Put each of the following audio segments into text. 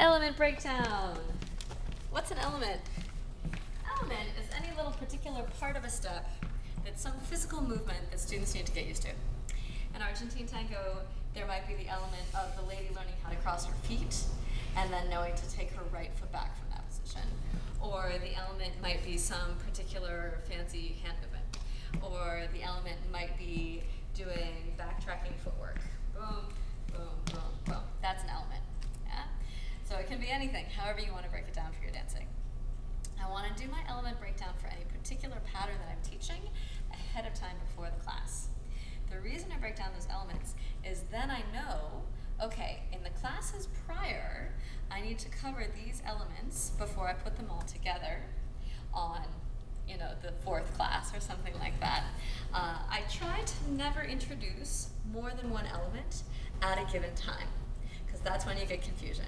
Element breakdown. What's an element? Element is any little particular part of a step that's some physical movement that students need to get used to. In Argentine tango, there might be the element of the lady learning how to cross her feet and then knowing to take her right foot back from that position. Or the element might be some particular fancy hand movement. Or the element might be doing backtracking footwork. Boom, boom, boom, boom. That's an element. Yeah? So it can be anything, however you want to break it down for your dancing. I want to do my element breakdown for any particular pattern that I'm teaching ahead of time before the class. The reason I break down those elements is then I know, okay, in the classes prior, I need to cover these elements before I put them all together on, you know, the fourth class or something like that. I try to never introduce more than one element at a given time, because that's when you get confusion.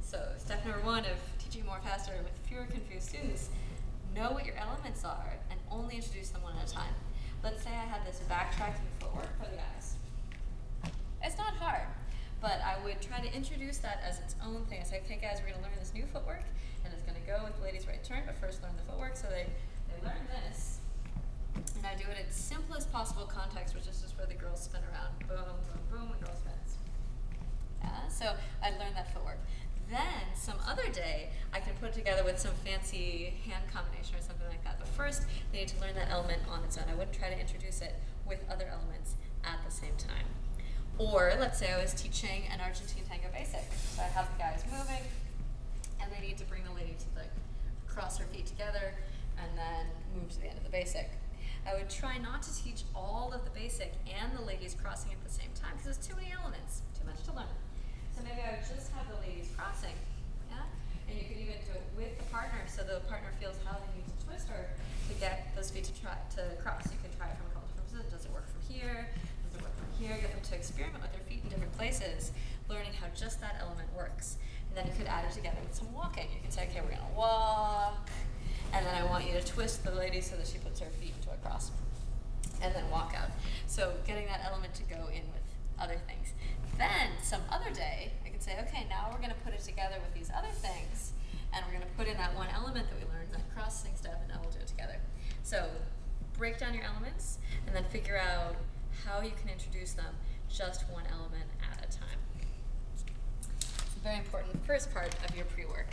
So step number one of teaching more faster with fewer confused students, know what your elements are and only introduce them one at a time. Let's say I had this backtracking footwork for the guys. It's not hard, but I would try to introduce that as its own thing. I say, okay guys, we're gonna learn this new footwork and it's gonna go with the ladies' right turn, but first learn the footwork. So they learn this, and I do it in simplest possible context, which is just where the girls spin around. Boom, boom, boom, the girl spins. Yeah, so I'd learn that footwork. Then, some other day, I can put it together with some fancy hand combination or something like that. But first, they need to learn that element on its own. I wouldn't try to introduce it with other elements at the same time. Or, let's say I was teaching an Argentine tango basic. So I have the guys moving, and they need to bring the lady to cross her feet together, and then move to the end of the basic. I would try not to teach all of the basic and the ladies crossing at the same time, because there's too many elements, too much to learn. So maybe I would just have the ladies crossing, yeah? And you could even do it with the partner, so the partner feels how they need to twist her to get those feet to cross. You can try it from a couple different positions. Does it work from here? Does it work from here? Get them to experiment with their feet in different places, learning how just that element works. And then you could add it together with some walking. You could say, okay, we're gonna walk, and then I want you to twist the lady so that she puts her feet into a cross, and then walk out. So getting that element to go in with other things. Then, some other day, I could say, okay, now we're going to put it together with these other things, and we're going to put in that one element that we learned, that crossing step, and now we'll do it together. So, break down your elements, and then figure out how you can introduce them, just one element at a time. It's a very important first part of your pre-work.